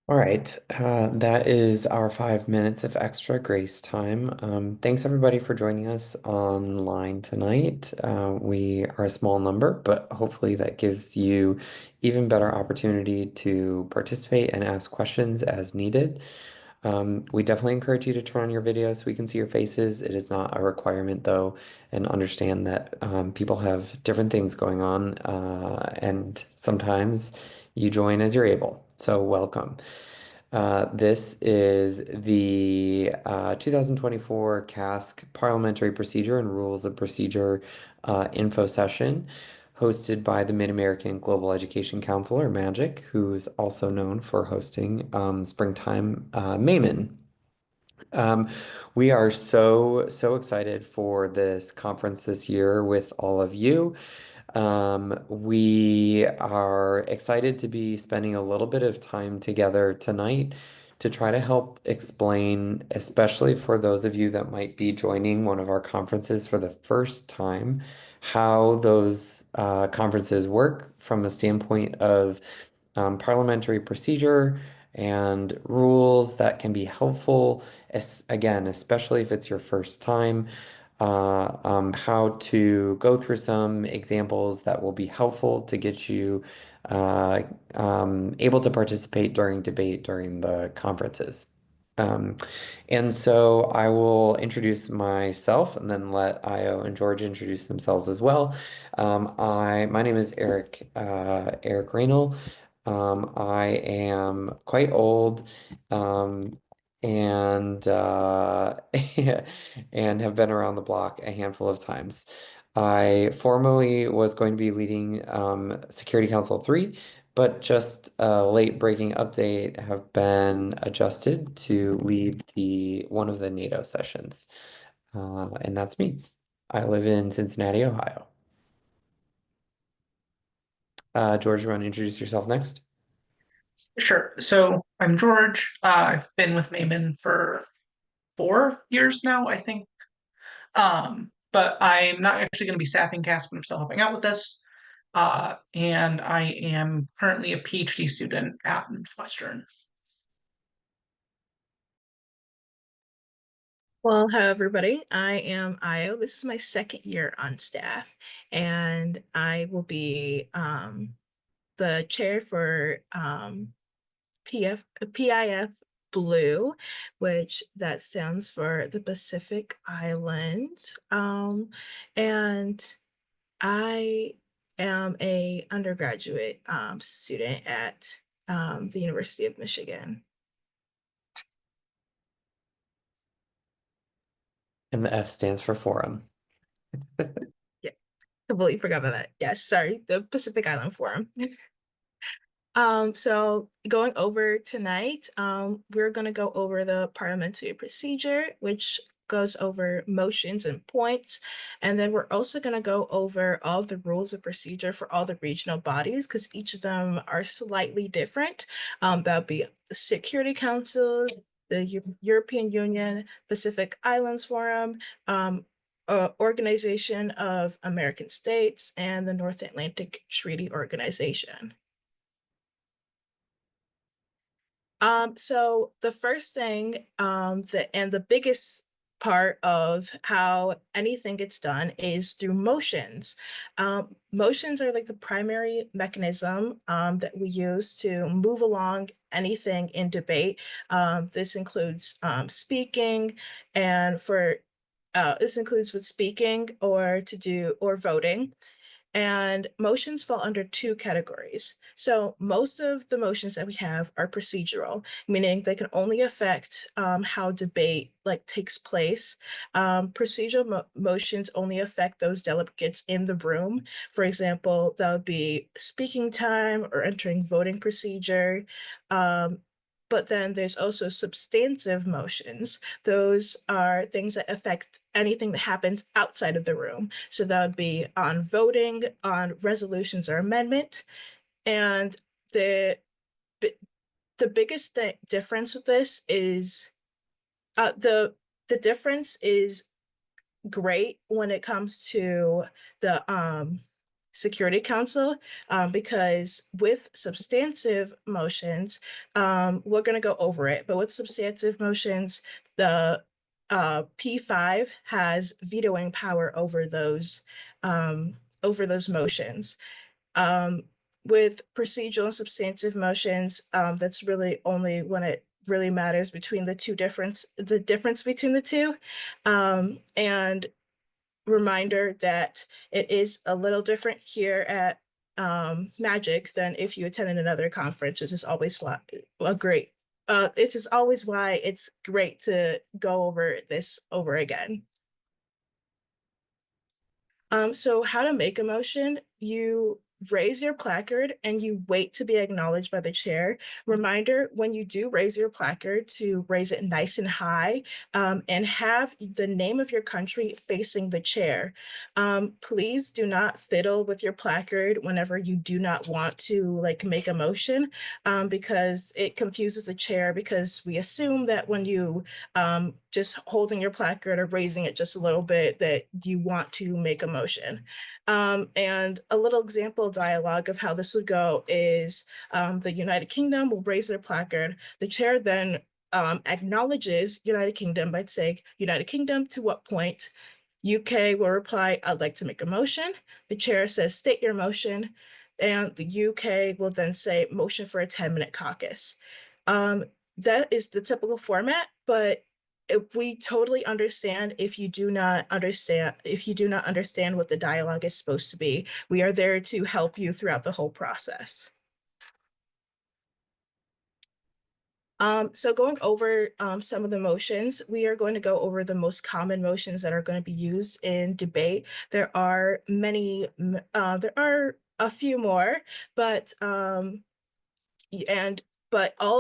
All right, that is our 5 minutes of extra grace time. Thanks everybody for joining us online tonight. We are a small number, but hopefully that gives you even better opportunity to participate and ask questions as needed. We definitely encourage you to turn on your video so we can see your faces. It is not a requirement though, and understand that people have different things going on, and sometimes you join as you're able. So welcome. This is the 2024 CASC Parliamentary Procedure and Rules of Procedure info session hosted by the Mid-American Global Education Council, or MAGIC, who is also known for hosting Springtime Mayman. Um, we are so excited for this conference this year with all of you. We are excited to be spending a little bit of time together tonight to try to help explain, especially for those of you that might be joining one of our conferences for the first time, how those conferences work from a standpoint of parliamentary procedure and rules that can be helpful, again, especially if it's your first time, how to go through some examples that will be helpful to get you uh, able to participate during debate during the conferences. Um, and so I will introduce myself and then let Io and George introduce themselves as well. My name is Eric Raynal. I am quite old, and and have been around the block a handful of times. I formerly was going to be leading Security Council 3, but just a late breaking update have been adjusted to lead the one of the NATO sessions. And that's me. I live in Cincinnati, Ohio. George, you want to introduce yourself next? Sure. So I'm George. I've been with Mayman for 4 years now, I think. But I'm not actually going to be staffing cast, but I'm still helping out with this. And I am currently a PhD student at Northwestern. Well, hello everybody. I am Io. This is my second year on staff, and I will be the chair for PIF Blue, which that stands for the Pacific Islands. And I am a undergraduate student at the University of Michigan. And the F stands for forum. Yeah, completely forgot about that. Yes, sorry, the Pacific Island Forum. So going over tonight, we're going to go over the parliamentary procedure, which goes over motions and points. And then we're also going to go over all of the rules of procedure for all the regional bodies, because each of them are slightly different. That'll be the Security Council, the European Union, Pacific Islands Forum, Organization of American States, and the North Atlantic Treaty Organization. So the first thing, the biggest part of how anything gets done is through motions. Motions are like the primary mechanism that we use to move along anything in debate. This includes speaking, and for this includes with speaking or voting. And motions fall under two categories. So most of the motions that we have are procedural, meaning they can only affect how debate takes place. Procedural motions only affect those delegates in the room. For example, that would be speaking time or entering voting procedure. But then there's also substantive motions. Those are things that affect anything that happens outside of the room. So that would be on voting, on resolutions or amendment. And the the biggest difference with this is the difference is great when it comes to the Security Council, because with substantive motions, we're going to go over it, but with substantive motions, the P5 has vetoing power over those motions. With procedural and substantive motions, that's really only when it really matters between the difference between the two. And reminder that it is a little different here at Magic than if you attended another conference, which is always why it is always why it's great to go over this over again. So how to make a motion, you raise your placard and you wait to be acknowledged by the chair. Reminder, when you do raise your placard, to raise it nice and high, and have the name of your country facing the chair. Please do not fiddle with your placard whenever you do not want to make a motion, because it confuses the chair, because we assume that when you just holding your placard or raising it just a little bit, that you want to make a motion. And a little example dialogue of how this would go is the United Kingdom will raise their placard. The chair then acknowledges United Kingdom by saying, United Kingdom, to what point? UK will reply, I'd like to make a motion. The chair says, state your motion. And the UK will then say, motion for a 10-minute caucus. That is the typical format, but if we totally understand if you do not understand what the dialogue is supposed to be. We are there to help you throughout the whole process. So going over some of the motions, we are going to go over the most common motions that are going to be used in debate. There are a few more, but all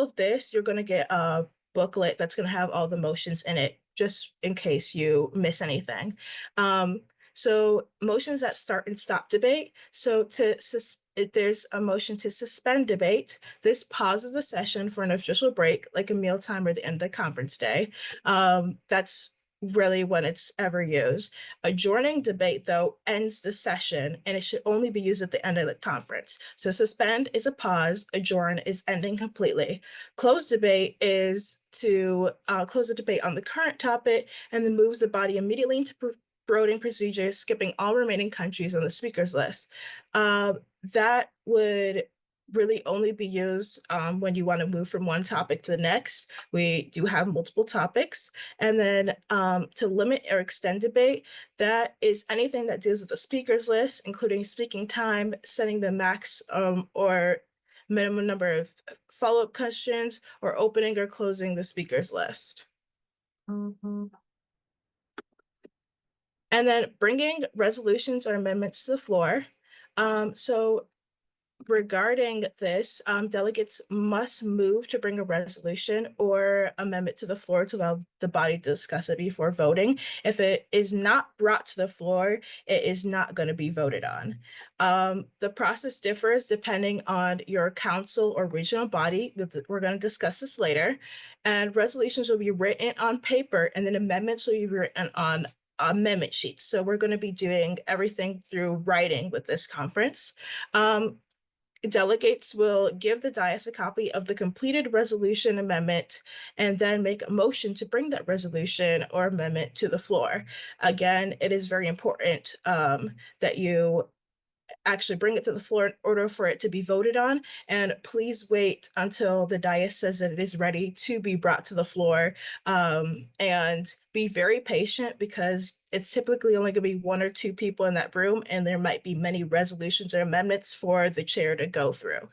of this, you're going to get a booklet that's going to have all the motions in it, just in case you miss anything. So motions that start and stop debate. So there's a motion to suspend debate. This pauses the session for an official break, like a mealtime or the end of the conference day. That's really when it's ever used. Adjourning debate, though, ends the session, and it should only be used at the end of the conference. So suspend is a pause, adjourn is ending completely. Close debate is to close the debate on the current topic and then moves the body immediately into voting procedures, skipping all remaining countries on the speakers list. That would really only be used when you want to move from one topic to the next. We do have multiple topics. And then to limit or extend debate, that is anything that deals with the speakers list, including speaking time, setting the max or minimum number of follow-up questions, or opening or closing the speakers list. And then bringing resolutions or amendments to the floor. So regarding this, delegates must move to bring a resolution or amendment to the floor to allow the body to discuss it before voting. If it is not brought to the floor, it is not going to be voted on. The process differs depending on your council or regional body. We're going to discuss this later. And resolutions will be written on paper, and then amendments will be written on amendment sheets. So we're going to be doing everything through writing with this conference. Delegates will give the dais a copy of the completed resolution amendment and then make a motion to bring that resolution or amendment to the floor. Again, it is very important that you actually bring it to the floor in order for it to be voted on. And please wait until the dais says that it is ready to be brought to the floor. And be very patient, because it's typically only going to be one or two people in that room, and there might be many resolutions or amendments for the chair to go through.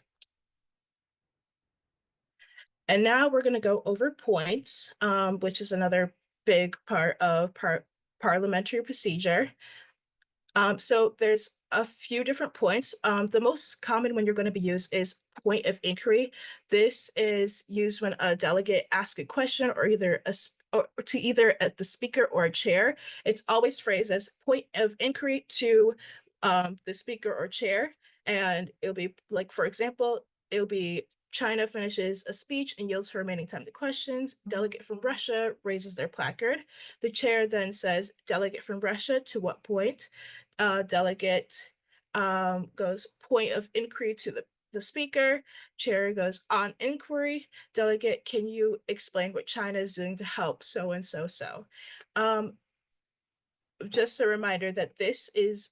And now we're going to go over points, which is another big part of parliamentary procedure. So there's a few different points. The most common one you're going to be used is point of inquiry. This is used when a delegate asks a question or to either the speaker or a chair. It's always phrased as point of inquiry to the speaker or chair. And it'll be like, for example, it'll be China finishes a speech and yields her remaining time to questions. Delegate from Russia raises their placard. The chair then says, delegate from Russia, to what point? Delegate goes point of inquiry to the speaker. Chair goes on inquiry. Delegate, can you explain what China is doing to help so and so so? Just a reminder that this is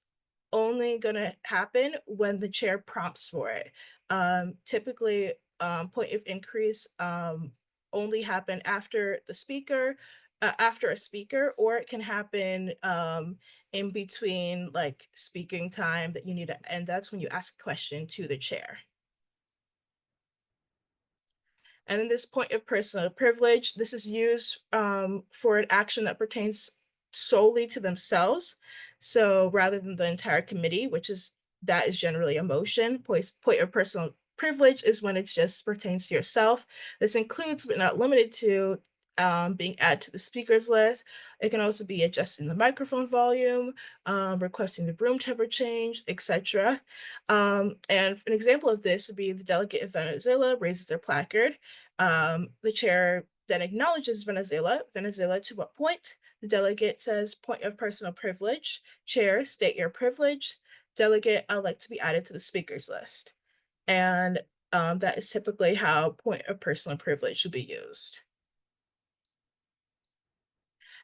only going to happen when the chair prompts for it. Typically, point of increase only happen after the speaker, after a speaker, or it can happen in between like speaking time that you need to, and that's when you ask a question to the chair. And then this point of personal privilege, this is used for an action that pertains solely to themselves. So rather than the entire committee, that is generally a motion. Point of personal privilege is when it just pertains to yourself. This includes, but not limited to, being added to the speakers list. It can also be adjusting the microphone volume, requesting the room temperature change, etc. And an example of this would be the delegate of Venezuela raises their placard. The chair then acknowledges Venezuela. Venezuela, to what point? The delegate says, point of personal privilege. Chair, state your privilege. Delegate, I'd like to be added to the speakers list. And that is typically how point of personal privilege should be used.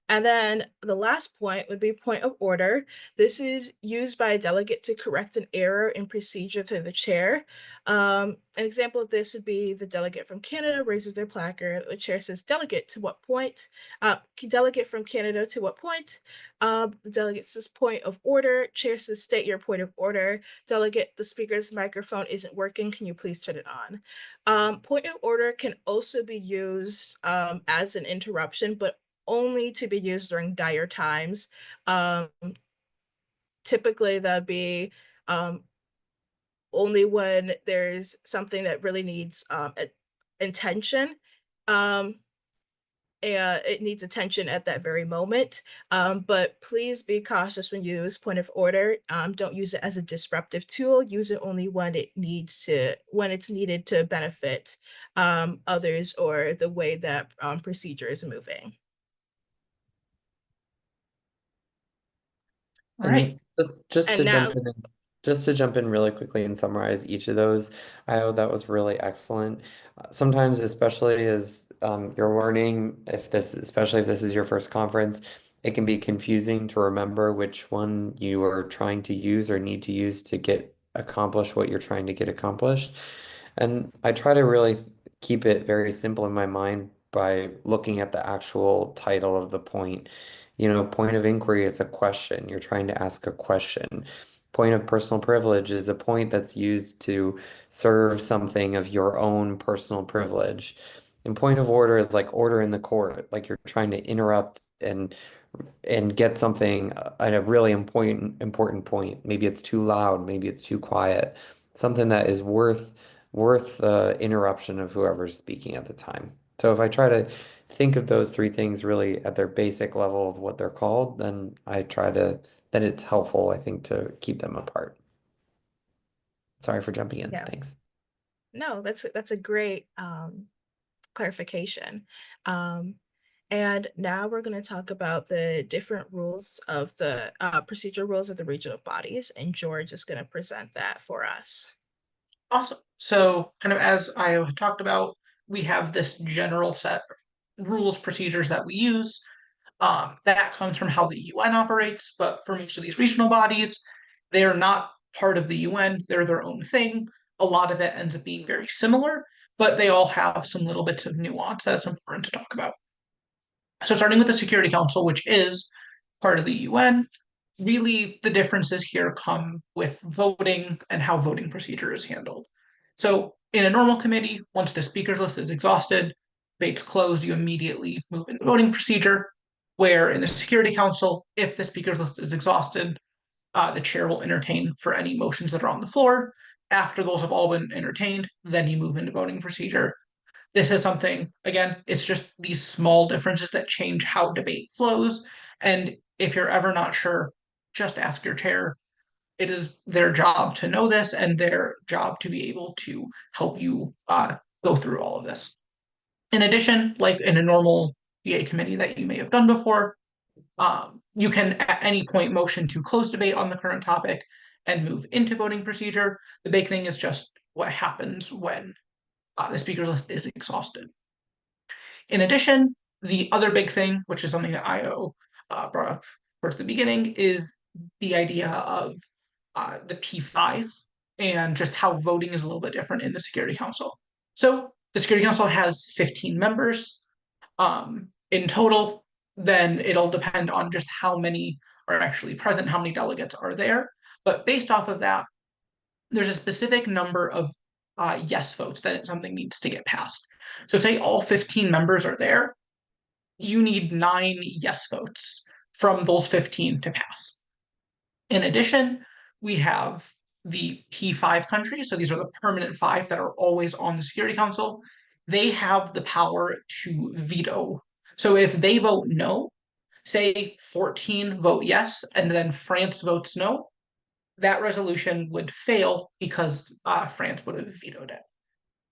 And then the last point would be point of order. This is used by a delegate to correct an error in procedure through the chair. An example of this would be the delegate from Canada raises their placard. The chair says, delegate, to what point? Delegate from Canada, to what point? The delegate says, point of order. Chair says, state your point of order. Delegate, the speaker's microphone isn't working. Can you please turn it on? Point of order can also be used as an interruption, but only to be used during dire times. Typically, that'd be only when there's something that really needs intention. And it needs attention at that very moment. But please be cautious when you use point of order. Don't use it as a disruptive tool. Use it only when it's needed to benefit others or the way that procedure is moving. All right. Just And to now, jump in really quickly and summarize each of those, I know that was really excellent. Sometimes, especially as you're learning, especially if this is your first conference, it can be confusing to remember which one you are trying to use or need to use to get accomplished what you're trying to get accomplished. And I try to really keep it very simple in my mind by looking at the actual title of the point. You know, point of inquiry is a question. You're trying to ask a question. Point of personal privilege is a point that's used to serve something of your own personal privilege. And point of order is like order in the court, like you're trying to interrupt and get something at a really important point. Maybe it's too loud, maybe it's too quiet. Something that is worth the interruption of whoever's speaking at the time. So if I try to think of those three things really at their basic level of what they're called, then it's helpful, I think, to keep them apart. Sorry for jumping in. yeah, Thanks. no, that's a great clarification. And now we're going to talk about the different rules of the procedure rules of the regional bodies, and George is going to present that for us. Awesome. So, kind of as I talked about, we have this general set of rules, procedures that we use. That comes from how the UN operates, but for most of these regional bodies, they are not part of the UN. They're their own thing. A lot of it ends up being very similar, but they all have some little bits of nuance that's important to talk about. So, starting with the Security Council, which is part of the UN, really the differences here come with voting and how voting procedure is handled. So, in a normal committee, once the speakers list is exhausted, debate's closed, you immediately move into voting procedure. Where in the Security Council, if the speakers list is exhausted, the chair will entertain for any motions that are on the floor. After those have all been entertained, then you move into voting procedure. This is something, again, it's just these small differences that change how debate flows. And if you're ever not sure, just ask your chair. It is their job to know this and their job to be able to help you go through all of this. In addition, like in a normal BA committee that you may have done before, you can at any point motion to close debate on the current topic. and move into voting procedure. The big thing is just what happens when the speaker list is exhausted. In addition, the other big thing, which is something that IO brought up towards the beginning, is the idea of the P5 and just how voting is a little bit different in the Security Council. So the Security Council has 15 members in total. Then it'll depend on just how many are actually present, how many delegates are there. But based off of that, there's a specific number of yes votes that something needs to get passed. So say all 15 members are there, you need 9 yes votes from those 15 to pass. In addition, we have the P5 countries. So these are the permanent 5 that are always on the Security Council. They have the power to veto. So if they vote no, say 14 vote yes, and then France votes no, that resolution would fail because France would have vetoed it.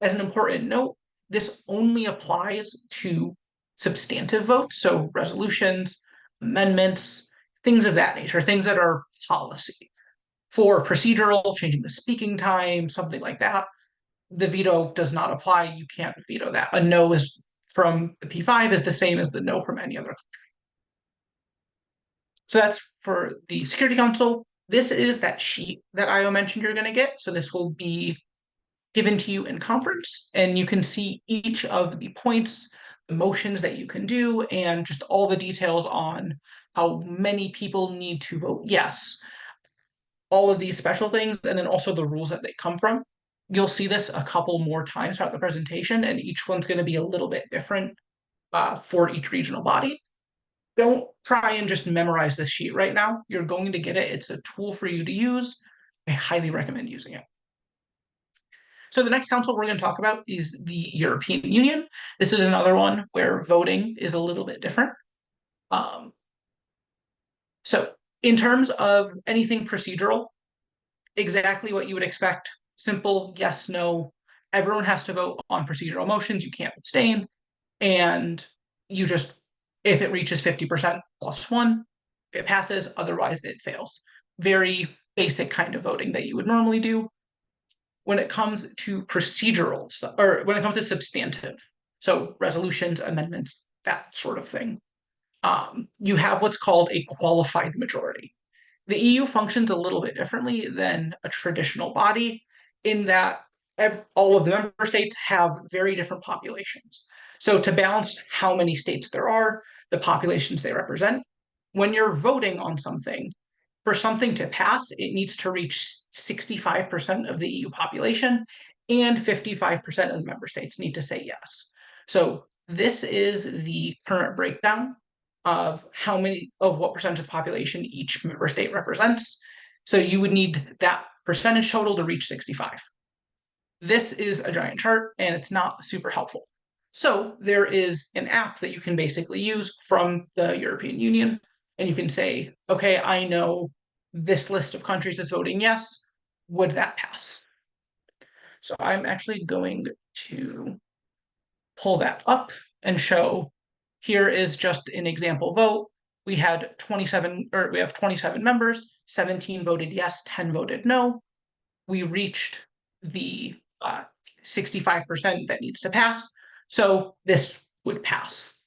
As an important note, this only applies to substantive votes, so resolutions, amendments, things of that nature, things that are policy. For procedural, changing the speaking time, something like that, the veto does not apply. You can't veto that. A no is from the P5 is the same as the no from any other country. So that's for the Security Council. This is that sheet that IO mentioned you're going to get. So this will be given to you in conference, and you can see each of the points, the motions that you can do, and just all the details on how many people need to vote yes. All of these special things, and then also the rules that they come from. You'll see this a couple more times throughout the presentation, and each one's going to be a little bit different for each regional body. Don't try and just memorize this sheet right now. You're going to get it. It's a tool for you to use. I highly recommend using it. So the next council we're going to talk about is the European Union. This is another one where voting is a little bit different. So in terms of anything procedural, exactly what you would expect. Simple, yes, no. Everyone has to vote on procedural motions. You can't abstain. And you just, if it reaches 50% plus 1, it passes. Otherwise, it fails. Very basic kind of voting that you would normally do. When it comes to procedural stuff, or when it comes to substantive, so resolutions, amendments, that sort of thing, you have what's called a qualified majority. The EU functions a little bit differently than a traditional body in that all of the member states have very different populations. So to balance how many states there are, the populations they represent, when you're voting on something, for something to pass, it needs to reach 65% of the EU population, and 55% of the member states need to say yes. So this is the current breakdown of what percentage of the population each member state represents. So you would need that percentage total to reach 65. This is a giant chart, and it's not super helpful. So there is an app that you can basically use from the European Union, and you can say, okay, I know this list of countries is voting yes. Would that pass? So I'm actually going to pull that up and show here is just an example vote. We had 27, or we have 27 members, 17 voted yes, 10 voted no. We reached the 65% that needs to pass. So this would pass.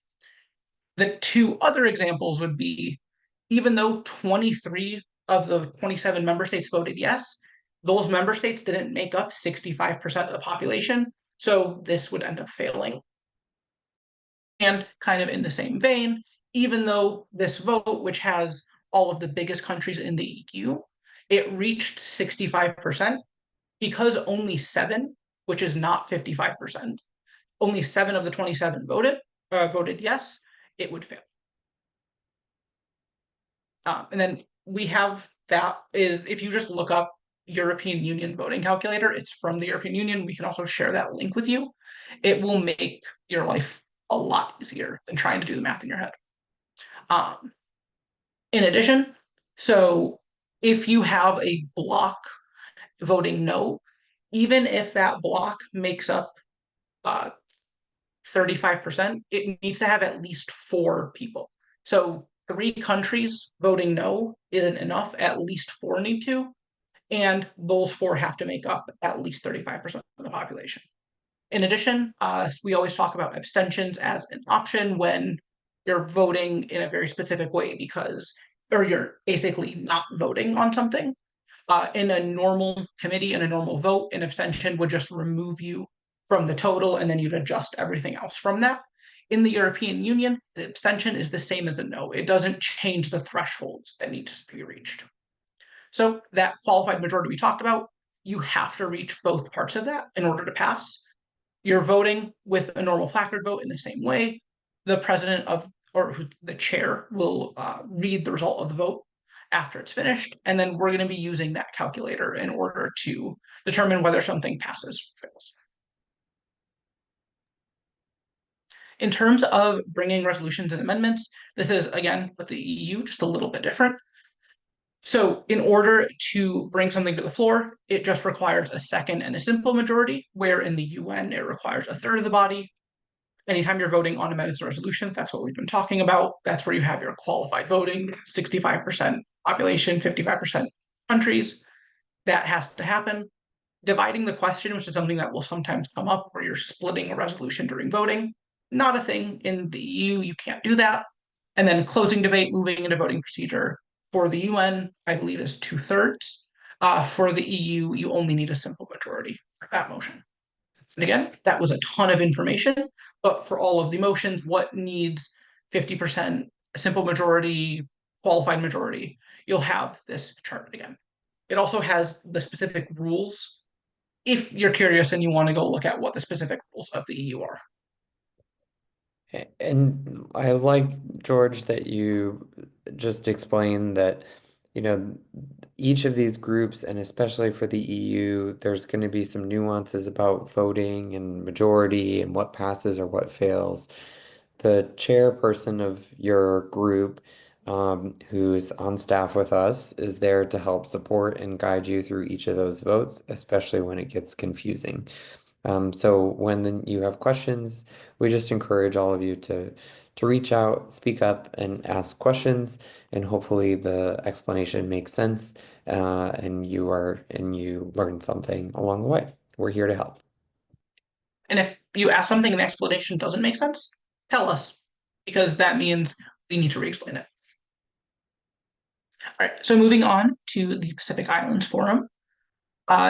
The two other examples would be, even though 23 of the 27 member states voted yes, those member states didn't make up 65% of the population. So this would end up failing. And kind of in the same vein, even though this vote, which has all of the biggest countries in the EU, it reached 65%, because only 7, which is not 55%, only 7 of the 27 voted yes, it would fail. And then we have that is, if you just look up European Union voting calculator, it's from the European Union. We can also share that link with you. It will make your life a lot easier than trying to do the math in your head. In addition, so if you have a block voting no, even if that block makes up 35%, it needs to have at least 4 people. So 3 countries voting no isn't enough, at least 4 need to. and those four have to make up at least 35% of the population. In addition, we always talk about abstentions as an option when you're voting in a very specific way or you're basically not voting on something. In a normal committee, in a normal vote, an abstention would just remove you from the total, and then you'd adjust everything else from that. In the European Union, the abstention is the same as a no. It doesn't change the thresholds that need to be reached. So that qualified majority we talked about, you have to reach both parts of that in order to pass. You're voting with a normal placard vote in the same way. The president or the chair will read the result of the vote after it's finished, and then we're going to be using that calculator in order to determine whether something passes or fails. In terms of bringing resolutions and amendments, this is, again, with the EU, just a little bit different. So in order to bring something to the floor, it just requires a second and a simple majority, where in the UN, it requires a third of the body. Anytime you're voting on amendments and resolutions, that's what we've been talking about. That's where you have your qualified voting, 65% population, 55% countries. That has to happen. Dividing the question, which is something that will sometimes come up where you're splitting a resolution during voting, not a thing in the EU, you can't do that. And then closing debate, moving into voting procedure. For the UN, I believe is 2/3. For the EU, you only need a simple majority for that motion. And again, that was a ton of information, but for all of the motions, what needs 50%, a simple majority, qualified majority, you'll have this chart again. It also has the specific rules if you're curious and you want to go look at what the specific rules of the EU are. And I like, George, that you just explained that, each of these groups, and especially for the EU, there's going to be some nuances about voting and majority and what passes or what fails. The chairperson of your group, who's on staff with us, is there to help support and guide you through each of those votes, especially when it gets confusing. So when you have questions, we just encourage all of you to reach out, speak up, and ask questions, and hopefully the explanation makes sense, and you learn something along the way. We're here to help. And if you ask something and the explanation doesn't make sense, tell us, because that means we need to re-explain it. All right, so moving on to the Pacific Islands Forum.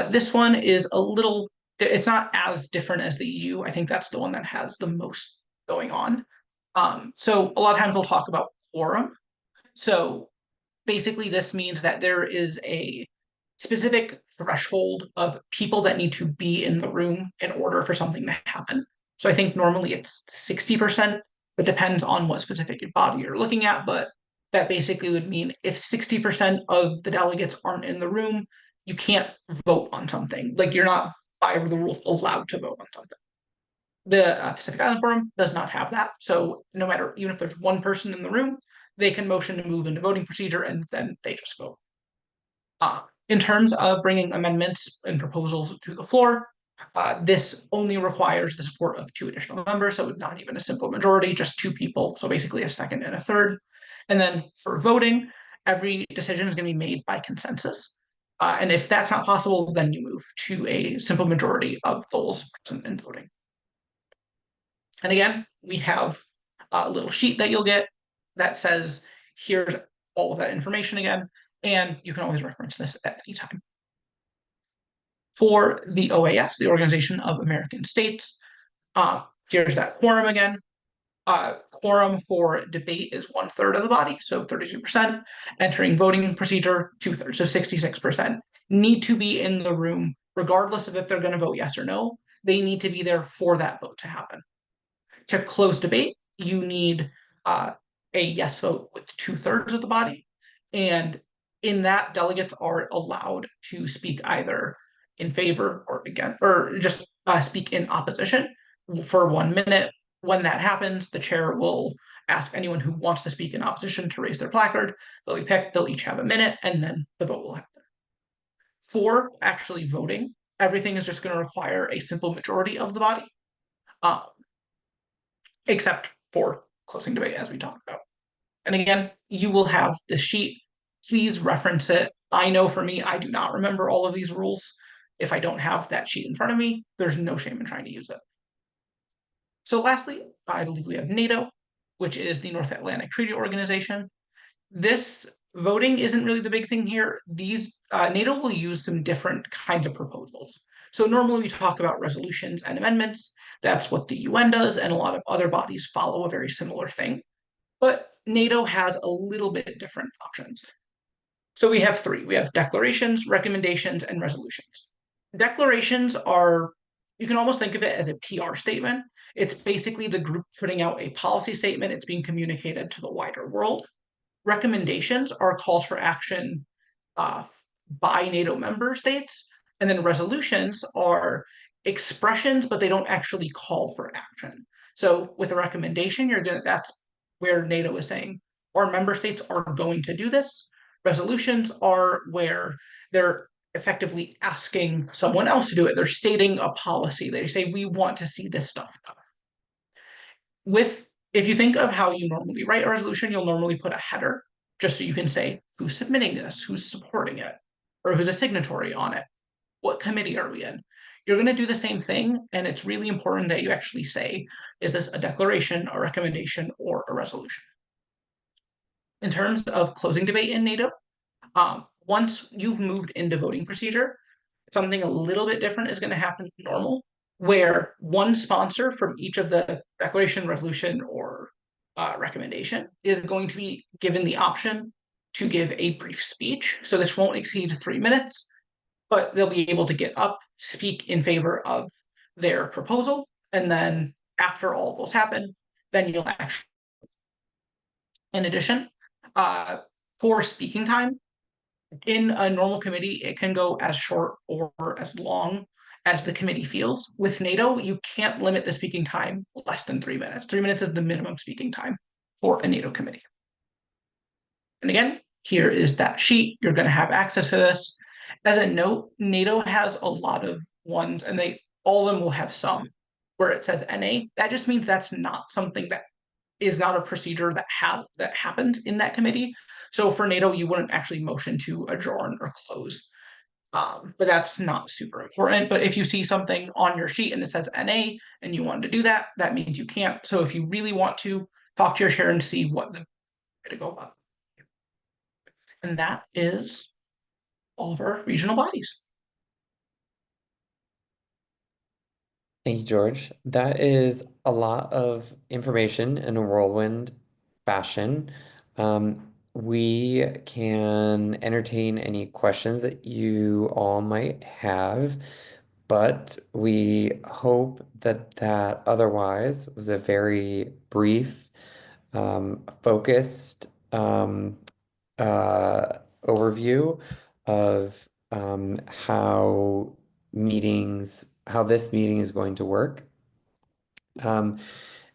This one is it's not as different as the EU. I think that's the one that has the most going on. So a lot of times we'll talk about quorum. So basically this means that there is a specific threshold of people that need to be in the room in order for something to happen. So I think normally it's 60%. It depends on what specific body you're looking at, but that basically would mean if 60% of the delegates aren't in the room, you can't vote on something. Like you're not, by the rules, allowed to vote on something. The Pacific Island Forum does not have that. So no matter, even if there's one person in the room, they can motion to move into voting procedure and then they just vote. In terms of bringing amendments and proposals to the floor, this only requires the support of 2 additional members, so not even a simple majority, just 2 people, so basically a second and a third. And then for voting, every decision is going to be made by consensus. And if that's not possible, then you move to a simple majority of those present in voting. And again, we have a little sheet that you'll get that says, here's all of that information again, and you can always reference this at any time. For the OAS, the Organization of American States, here's that quorum again. Quorum for debate is 1/3 of the body, so 32%. Entering voting procedure, 2/3, so 66%. Need to be in the room, regardless of if they're going to vote yes or no. They need to be there for that vote to happen. To close debate, you need a yes vote with 2/3 of the body. And in that, delegates are allowed to speak either in favor or against, or just speak in opposition for 1 minute. When that happens, the chair will ask anyone who wants to speak in opposition to raise their placard. They'll be picked, they'll each have a minute, and then the vote will happen. For actually voting, everything is just going to require a simple majority of the body, except for closing debate, as we talked about. And again, you will have this sheet please reference it. I know for me, I do not remember all of these rules. If I don't have that sheet in front of me, there's no shame in trying to use it. So lastly, I believe we have NATO, which is the North Atlantic Treaty Organization. This voting isn't really the big thing here. These NATO will use some different kinds of proposals. So normally we talk about resolutions and amendments. That's what the UN does, and a lot of other bodies follow a very similar thing. But NATO has a little bit different options. So we have three. We have declarations, recommendations, and resolutions. Declarations are, you can almost think of it as a PR statement. It's basically the group putting out a policy statement. It's being communicated to the wider world. Recommendations are calls for action uh, by NATO member states. And then resolutions are expressions, but they don't actually call for action. So with a recommendation, that's where NATO is saying our member states are going to do this. Resolutions are where they're effectively asking someone else to do it. They're stating a policy. They say, we want to see this stuff done. If you think of how you normally write a resolution, you'll normally put a header just so you can say who's submitting this, who's supporting it, or who's a signatory on it. What committee are we in? You're going to do the same thing, and it's really important that you actually say, is this a declaration, a recommendation, or a resolution? In terms of closing debate in NATO, once you've moved into voting procedure, something a little bit different is going to happen normal, where one sponsor from each of the declaration, resolution, or recommendation is going to be given the option to give a brief speech. So this won't exceed 3 minutes, but they'll be able to get up, speak in favor of their proposal, and then after all of those happen, then you'll actually. In addition, for speaking time, in a normal committee, it can go as short or as long as the committee feels. With NATO, you can't limit the speaking time less than 3 minutes. 3 minutes is the minimum speaking time for a NATO committee. And again, here is that sheet. You're going to have access to this. As a note, NATO has a lot of ones, and all of them will have some where it says NA. That just means that's not something that is not a procedure that happens in that committee. So for NATO, you wouldn't actually motion to adjourn or close. But that's not super important. But if you see something on your sheet and it says NA and you want to do that, that means you can't. So if you really want to, talk to your chair and see what the way to go about. And that is all of our regional bodies. Thank you, George. That is a lot of information in a whirlwind fashion. We can entertain any questions that you all might have, but we hope that otherwise was a very brief, focused overview of how this meeting is going to work. Um,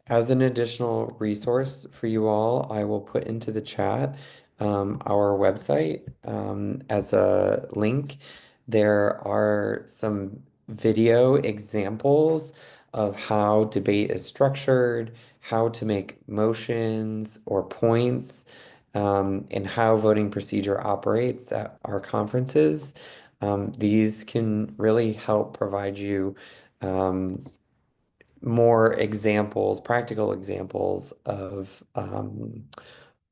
as an additional resource for you all, I will put into the chat our website as a link. There are some video examples of how debate is structured, how to make motions or points, and how voting procedure operates at our conferences. These can really help provide you more examples, practical examples of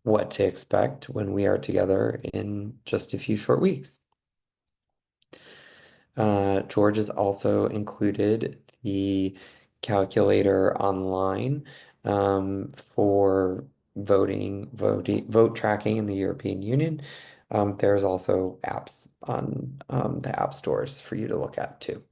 what to expect when we are together in just a few short weeks. George has also included the calculator online for vote tracking in the European Union. There's also apps on the app stores for you to look at too.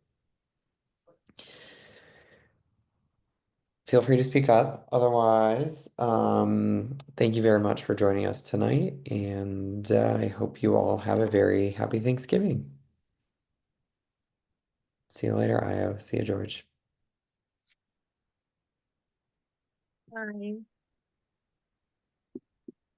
Feel free to speak up. Otherwise, thank you very much for joining us tonight, and I hope you all have a very happy Thanksgiving. See you later, Io. See you, George. Bye.